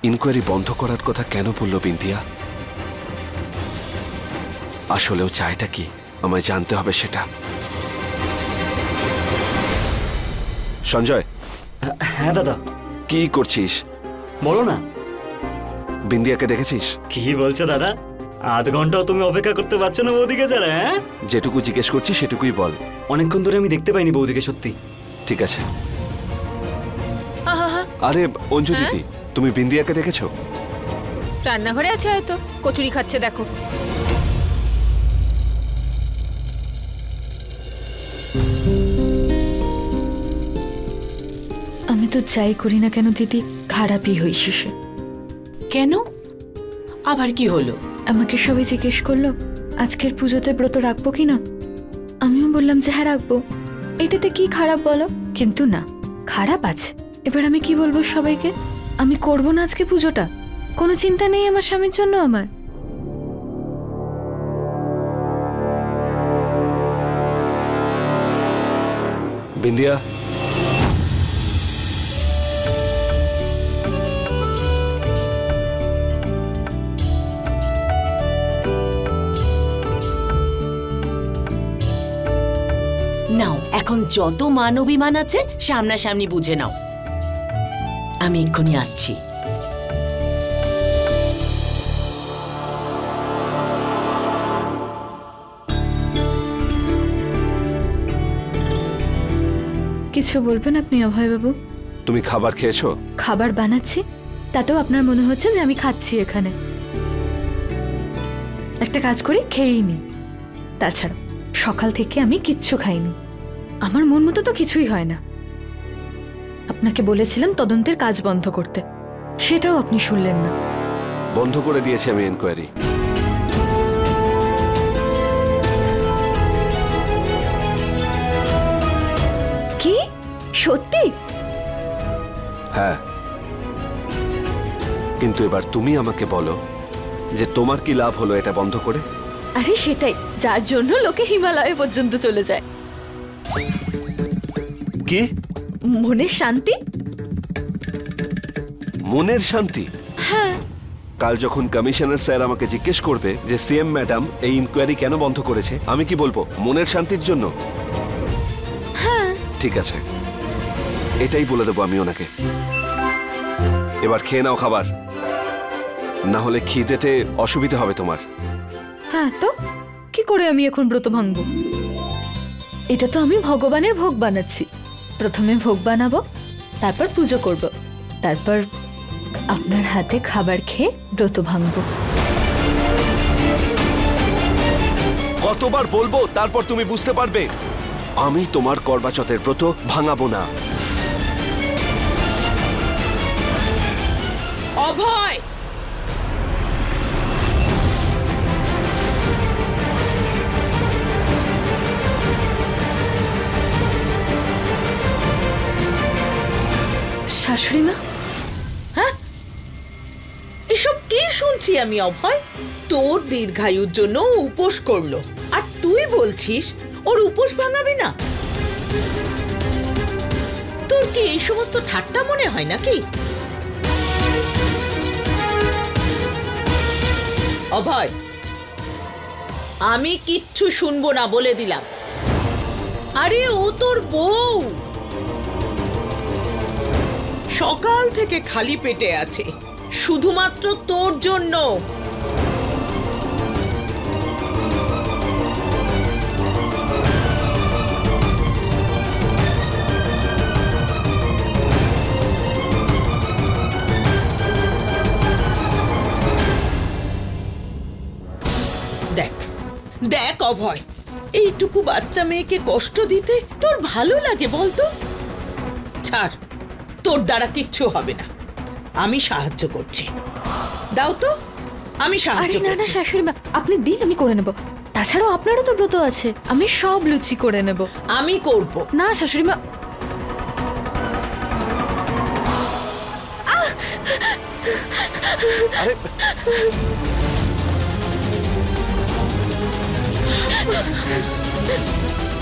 Inquiry বন্ধ করার কথা কেন বললো বিন্দিয়া? আসলেও চায়টা কি আমায় জানতে হবে সেটা। সঞ্জয়। হ্যাঁ দাদা। কি করছিস বলো না। বিন্দিয়াকে দেখেছিস? কি বলছো দাদা? আধ ঘন্টাও তুমি অপেক্ষা করতে পারছো না বৌদিকে ছাড়া? হ্যাঁ, যেটুকু জিজ্ঞেস করছি সেটুকুই বল। অনেকক্ষণ ধরে আমি দেখতে পাইনি বৌদিকে, সত্যি। ঠিক আছে। আরে অঞ্জু দিদি, তুমি বিন্দিয়াকে দেখেছো? রান্নাঘরে আছে হয়তো, কচুরি খাচ্ছে দেখো। আমি তো যাই করি না কেন দিদি, খারাপই হই শেষে। কেন? আবার কি হলো? আমাকে সবাই জিজ্ঞেস করলো আজকের পুজোতে ব্রত রাখবো কিনা। আমিও বললাম যে হ্যাঁ রাখবো। এটাতে কি খারাপ বলো? কিন্তু না, খারাপ আছে। এবার আমি কি বলবো সবাইকে? আমি করবো না আজকে পুজোটা? কোনো চিন্তা নেই আমার স্বামীর জন্য আমার? বিন্দিয়া, নাও, এখন যত মান অভিমান আছে সামনাসামনি বুঝে নাও। আমি এক্ষুনি আসছি। কিছু বলবেন আপনি অভয়বাবু? তুমি খাবার খেয়েছো? খাবার বানাচ্ছি, তাতেও আপনার মনে হচ্ছে যে আমি খাচ্ছি এখানে। একটা কাজ করি, খেয়েই নি। তাছাড়া সকাল থেকে আমি কিচ্ছু খাইনি। আমার মন মতো তো কিছুই হয় না। আপনাকে বলেছিলাম তদন্তের কাজ বন্ধ করতে, সেটাও আপনি শুনলেন না। বন্ধ করে দিয়েছি আমি এনকোয়ারি। কি সত্যি? হ্যাঁ, কিন্তু এবার তুমি আমাকে বলো যে তোমার কি লাভ হলো এটা বন্ধ করে? আরে সেটাই, যার জন্য লোকে হিমালয় পর্যন্ত চলে যায়। কি? মনের শান্তি। মনের শান্তি? হ্যাঁ। কাল যখন কমিশনার স্যার আমাকে জিজ্ঞেস করবে যে সিএম ম্যাডাম এই ইনকোয়ারি কেন বন্ধ করেছে, আমি কি বলবো? মনের শান্তির জন্য। হ্যাঁ ঠিক আছে, এটাই বলে দেবো আমি ওনাকে। এবার খেয়ে নাও খাবার, না হলে খিদেতে অসুবিধা হবে তোমার। হ্যাঁ, তো কি করে আমি এখন ব্রত ভাঙবো? এটা তো আমি ভগবানের ভোগ বানাচ্ছি। প্রথমে ভোগ বানাবো, তারপর পুজো করব, তারপর আপনার হাতে খাবার খেয়ে ব্রত ভাঙবো। কতবার বলবো তারপর তুমি বুঝতে পারবে? আমি তোমার করবাচতের ব্রত ভাঙাবো না। অভয়, শাশুড়ি মা। হ্যাঁ, এসব কি শুনছি আমি? অভয় তোর দীর্ঘায়ুর জন্য উপোস করলো, আর তুই বলছিস ওর উপোস ভাঙাবি না? তোর কি এই সমস্ত ঠাট্টা মনে হয় নাকি? অভয়, আমি কিচ্ছু শুনবো না বলে দিলাম। আরে ও তোর বউ, সকাল থেকে খালি পেটে আছে শুধুমাত্র তোর জন্য। দেখ দেখ অভয়, এইটুকু বাচ্চা মেয়েকে কষ্ট দিতে তোর ভালো লাগে বলতো? ছাড়, তোর দ্বারা কিচ্ছু হবে না, আমি সাহায্য করছি। দাও তো, আমি সাহায্য করছি। না না শাশুড়ি মা, আপনি দিন, আমি করে নেব। তাছাড়াও আপনারও তো ব্রত আছে, আমি সব লুচি করে নেব। আমি করব না শাশুড়ি মা। আরে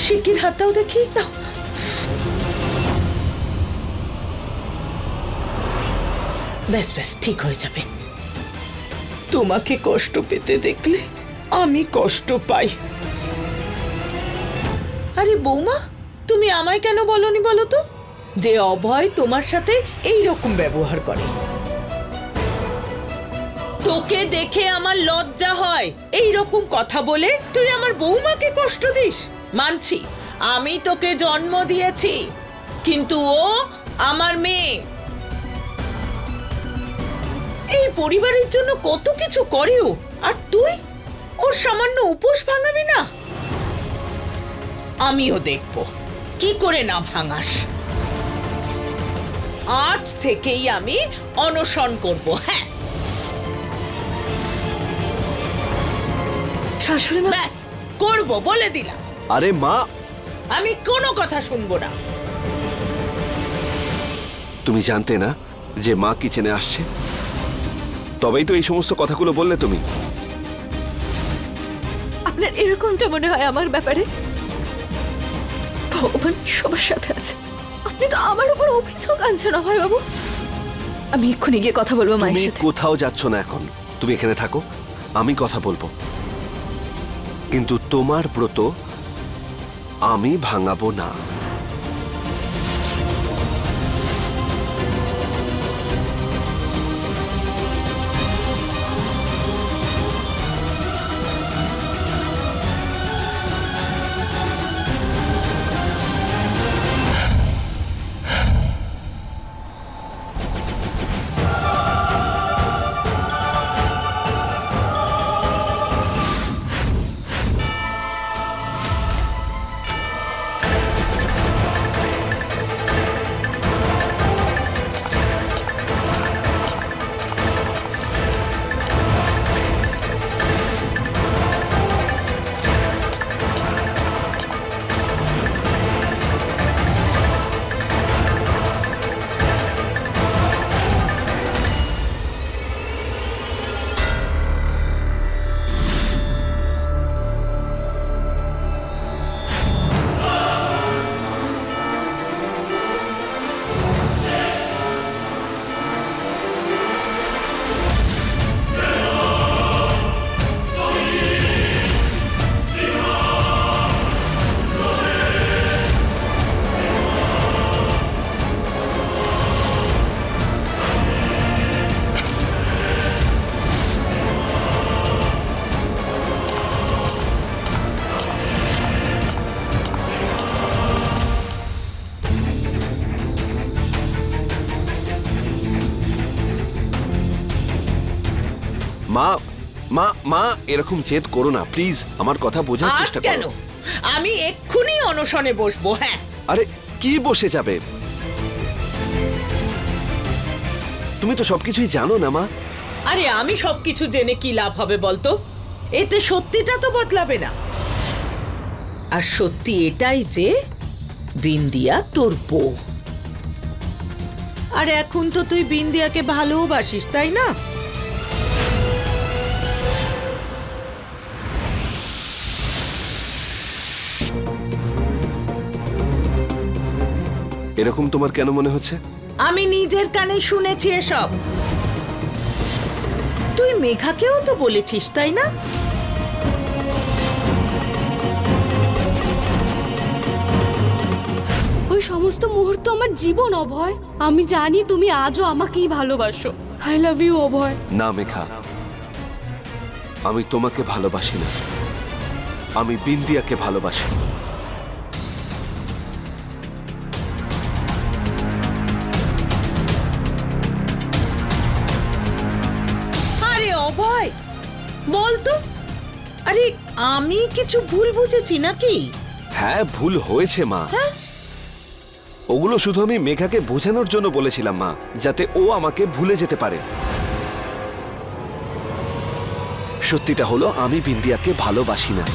শিগগির হাত দাও দেখি। ব্যাস ব্যাস ঠিক হয়ে যাবে। তোমাকে কষ্ট পেতে দেখলে আমি কষ্ট পাই। আরে বৌমা, তুমি আমায় কেন বলনি বলো তো যে অভয় তোমার সাথে এই রকম ব্যবহার করে? তোকে দেখে আমার লজ্জা হয়, এই রকম কথা বলে তুই আমার বৌমাকে কষ্ট দিস। মানছি আমি তোকে জন্ম দিয়েছি, কিন্তু ও আমার মেয়ে। এই পরিবারের জন্য কত কিছু করে ও, আর তুই ওর সামান্য উপোস ভাঙাবি না? আমিও দেখব কি করে না ভাঙাস। আজ থেকেই আমি অনশন করব। হ্যাঁ, শাশুড়ি মা, ব্যাস করব বলে দিলাম। আরে মা, আমি কোনো কথা শুনবো না। তুমি জানতে না যে মা কিচেনে আসছে? তবেই তো এই সমস্ত কথাগুলো বললে তুমি। আপনার এরকমটা মনে হয় আমার ব্যাপারে? ভগবান সবার সাথে আছে, আপনি তো আমার উপর অভিযোগ আনছেন অভয় বাবু। আমি এক্ষুনি গিয়ে কথা বলবো মায়ের তুমি সাথে। কোথাও যাচ্ছ না এখন, তুমি এখানে থাকো, আমি কথা বলবো। কিন্তু তোমার ব্রত আমি ভাঙাবো না। মা মা মা এরকম জেদ করো না প্লিজ, আমার কথা বোঝার আজ চেষ্টা কেন? করো। আমি এক্ষুনি অনশনে বসবো। হ্যাঁ, আরে কি বসে যাবে? তুমি তো সবকিছুই জানো না মা। আরে আমি সবকিছু জেনে কি লাভ হবে বলতো? এতে সত্যিটা তো বদলাবে না। আর সত্যি এটাই যে বিন্দিয়া তোর বউ। আর এখন তো তুই বিন্দিয়াকে ভালোবাসিস, তাই না? এরকম তোমার কেন মনে হচ্ছে? আমি নিজের কানে শুনেছি এসব। তুই মেঘাকেও তো বলেছিস, তাই না? ওই সমস্ত মুহূর্ত আমার জীবন অভয়। আমি জানি তুমি আজও আমাকেই ভালোবাসো। আই লাভ ইউ অভয়। না মেঘা, আমি তোমাকে ভালোবাসি না, আমি বিন্দিয়াকে ভালোবাসি। আরে অভয়, বলতো, আরে আমি কিছু ভুল বুঝেছি নাকি? হ্যাঁ, ভুল হয়েছে মা। ওগুলো শুধু আমি মেঘাকে বোঝানোর জন্য বলেছিলাম মা, যাতে ও আমাকে ভুলে যেতে পারে। সত্যিটা হলো আমি বিন্দিয়াকে ভালোবাসি না।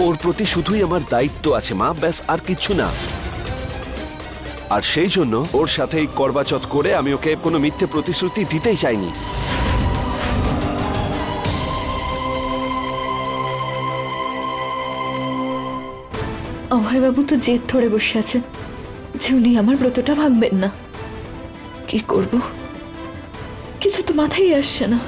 ওর প্রতি শুধুই আমার দায়িত্ব আছে মা, ব্যাস, আর কিচ্ছু না। আর সেই জন্য ওর সাথেই করবাচত করে আমি ওকে কোনো মিথ্যে প্রতিশ্রুতি দিতেই চাইনি। অভয়বাবু তো জেদ ধরে বসে আছে যে উনি আমার ব্রতটা ভাঙবেন না। কি করব, কিছু তো মাথায় আসছে না।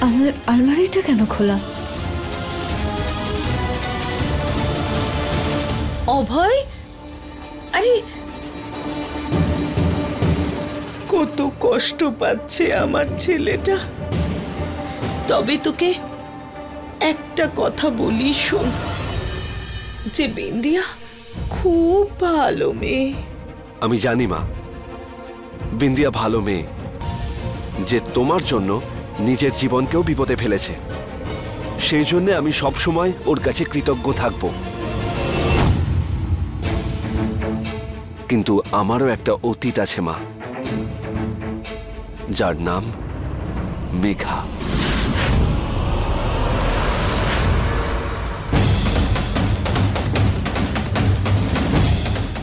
আমার আলমারিটা কেন খোলা? অভয়, আরে কত কষ্ট পাচ্ছে আমার ছেলেটা। তবে তোকে একটা কথা বলি শোন, যে বিন্দিয়া খুব ভালো মেয়ে। আমি জানি মা, বিন্দিয়া ভালো মেয়ে, যে তোমার জন্য নিজের জীবনকেও বিপদে ফেলেছে। সেই জন্য আমি সব সময় ওর কাছে কৃতজ্ঞ থাকব। কিন্তু আমারও একটা অতীত আছে মা, যার নাম মেঘা।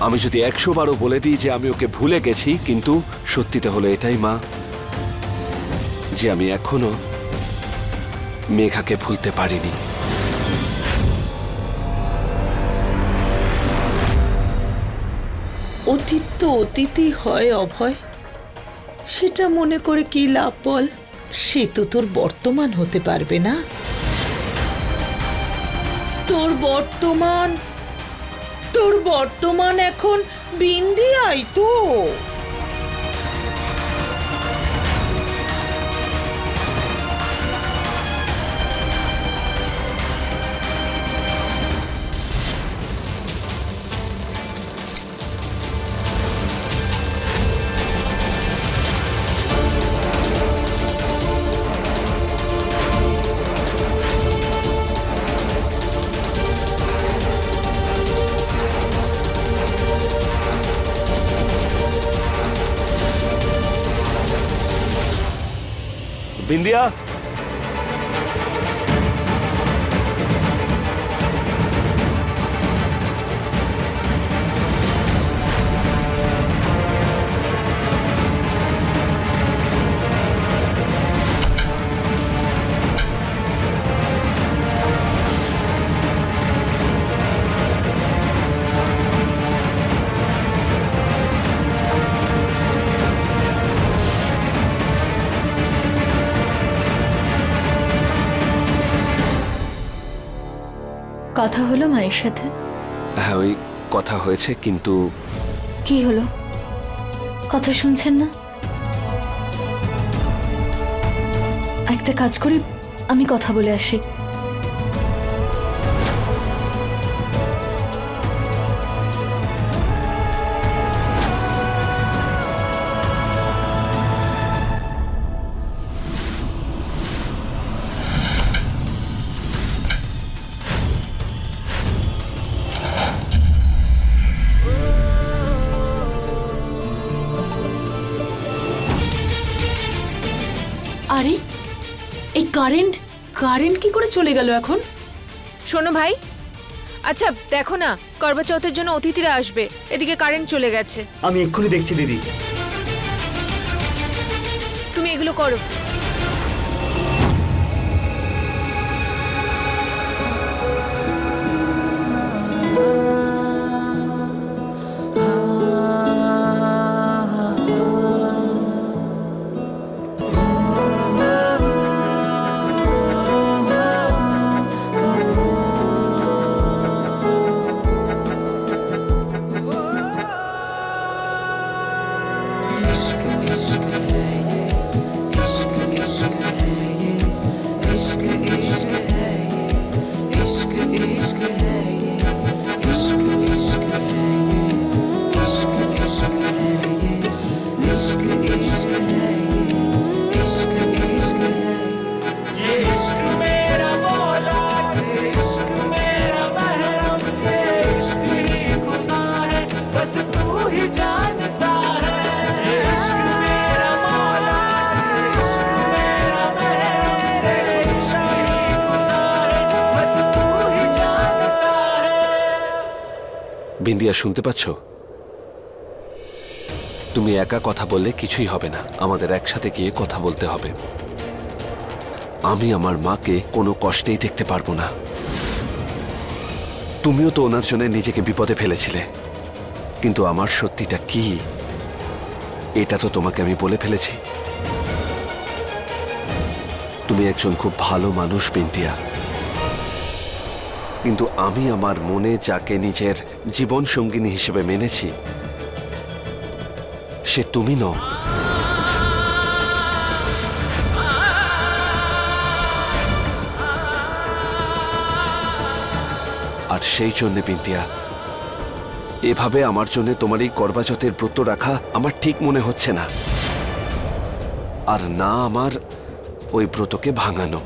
আমি যদি 100 বারও বলে দিই যে আমি ওকে ভুলে গেছি, কিন্তু সত্যিটা হলো এটাই মা, যে আমি এখনো মেঘাকে ভুলতে পারিনি। অতীত তো অতীতই হয় অভয়, সেটা মনে করে কি লাভ বল? সে তো তোর বর্তমান হতে পারবে না। তোর বর্তমান এখন বিন্দিয়াই তো। বিন্দিয়া, কথা হলো মায়ের সাথে? হ্যাঁ, ওই কথা হয়েছে, কিন্তু কি হলো? কথা শুনছেন না? একটা কাজ করি, আমি কথা বলে আসি। আরে এই কারেন্ট কি করে চলে গেল এখন? শোনো ভাই, আচ্ছা দেখো না, করবা চৌথের জন্য অতিথিরা আসবে, এদিকে কারেন্ট চলে গেছে। আমি এক্ষুনি দেখছি দিদি। তুমি এগুলো করো। বিন্দিয়া, শুনতে পাচ্ছ? তুমি একা কথা বললে কিছুই হবে না, আমাদের একসাথে গিয়ে কথা বলতে হবে। আমি আমার মাকে কোনো কষ্টেই দেখতে পারবো না। তুমিও তো ওনার জন্য নিজেকে বিপদে ফেলেছিলে, কিন্তু আমার সত্যিটা কি এটা তো তোমাকে আমি বলে ফেলেছি। তুমি একজন খুব ভালো মানুষ বিন্দিয়া, কিন্তু আমি আমার মনে যাকে নিজের জীবন সঙ্গিনী হিসেবে মেনেছি সে তুমি নও। আর সেই জন্য বিন্দিয়া, এভাবে আমার জন্য তোমার এই করবাচতের ব্রত রাখা আমার ঠিক মনে হচ্ছে না, আর না আমার ওই ব্রতকে ভাঙানো।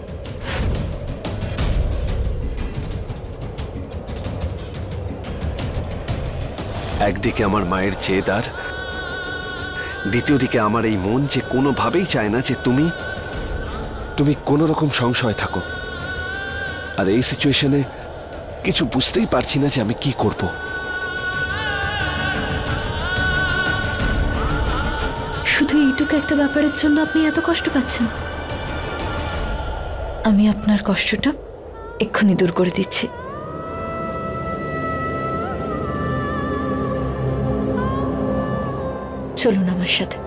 একদিকে আমার মায়ের জেদ, আর দ্বিতীয় দিকে আমার এই মন যে কোনোভাবেই চায় না যে তুমি কোনো রকম সংশয় থাকো। আর এই সিচুয়েশনে কিছু বুঝতেই পারছি না যে আমি কি করব। শুধু এইটুকু একটা ব্যাপারের জন্য আপনি এত কষ্ট পাচ্ছেন? আমি আপনার কষ্টটা এক্ষুনি দূর করে দিচ্ছি। চলুন আমার সাথে।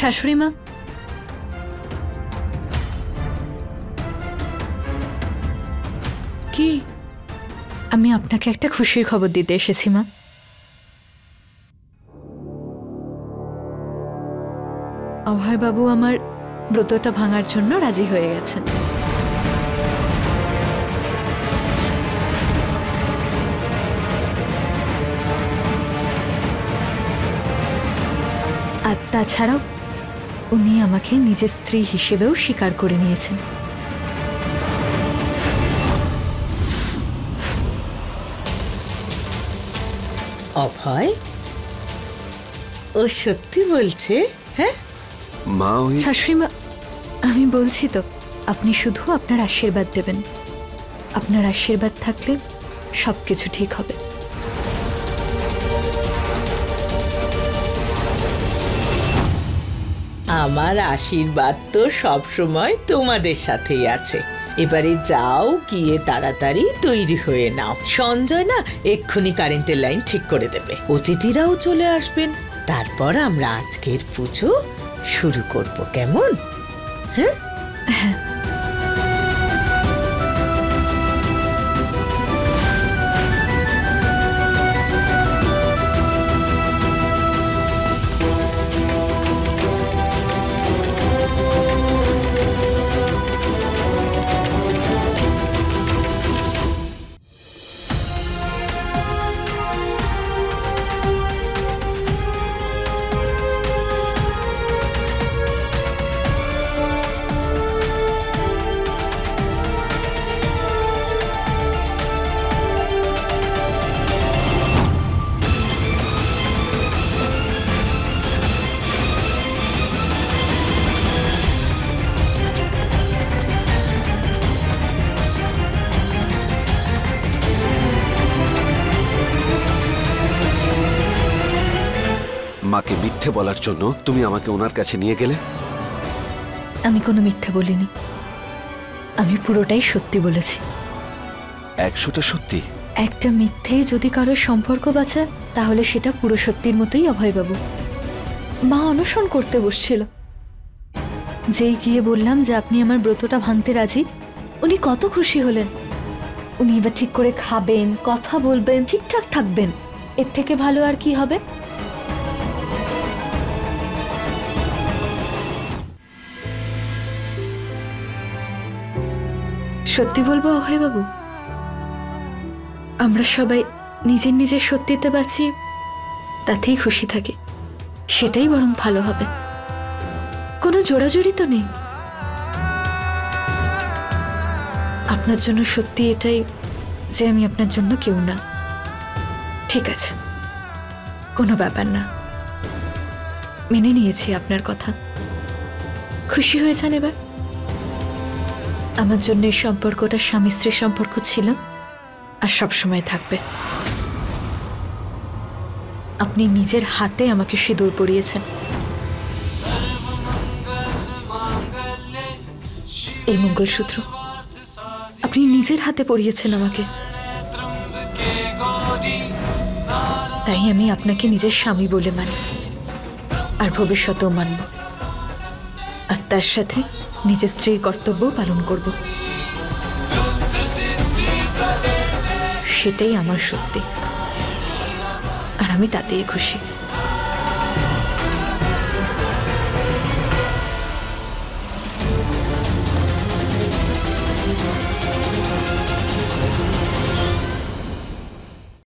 শাশুড়ি মা, কি? আমি আপনাকে একটা খুশির খবর দিতে এসেছি মা। অভয়বাবু আমার ব্রতটা ভাঙার জন্য রাজি হয়ে গেছেন। আর তাছাড়াও উনি আমাকে নিজের স্ত্রী হিসেবেও স্বীকার করে নিয়েছেন। অভয় ও সত্যি বলছে? হ্যাঁ মা, ওই শাশুড়ি মা, আমি বলছি তো, আপনি শুধু আপনার আশীর্বাদ দেবেন। আপনার আশীর্বাদ থাকলে সবকিছু ঠিক হবে। আমার আশীর্বাদ তো সব সময় তোমাদের সাথেই আছে। এবারে যাও, গিয়ে তাড়াতাড়ি তৈরি হয়ে নাও। সঞ্জয় না এক্ষুনি কারেন্টের লাইন ঠিক করে দেবে, অতিথিরাও চলে আসবেন। তারপর আমরা আজকের পুজো শুরু করব, কেমন? হ্যাঁ। মাকে মিথ্যে বলার জন্য তুমি আমাকে ওনার কাছে নিয়ে গেলে? আমি কোনো মিথ্যে বলিনি, আমি পুরোটাই সত্যি বলেছি। 100টা সত্যি? একটা মিথ্যে যদি কারোর সম্পর্ক বাঁচায় তাহলে সেটা পুরো সত্যির মতোই অভয়বাবু। মা অনশন করতে বসছিল, যেই গিয়ে বললাম যে আপনি আমার ব্রতটা ভাঙতে রাজি, উনি কত খুশি হলেন। উনি এবার ঠিক করে খাবেন, কথা বলবেন, ঠিকঠাক থাকবেন। এর থেকে ভালো আর কি হবে? সত্যি বলবো অভয়বাবু, আমরা সবাই নিজের নিজের সত্যিতে বাঁচি, তাতেই খুশি থাকি, সেটাই বরং ভালো হবে। কোনো জোড়াজুড়ি তো নেই। আপনার জন্য সত্যি এটাই যে আমি আপনার জন্য কেউ না। ঠিক আছে, কোনো ব্যাপার না, মেনে নিয়েছি আপনার কথা। খুশি হয়েছেন এবার? আমার জন্য এই সম্পর্কটা স্বামী স্ত্রীর সম্পর্ক ছিল আর সবসময় থাকবে। আপনি নিজের হাতে আমাকে সিঁদুর পরিয়েছেন। এই মঙ্গলসূত্র আপনি নিজের হাতে পরিয়েছেন আমাকে, তাই আমি আপনাকে নিজের স্বামী বলে মানি আর ভবিষ্যতেও মানব, আর তার সাথে নিজের স্ত্রীর কর্তব্য পালন করব। সেটাই আমার সত্যি, আর আমি তাতেই খুশি।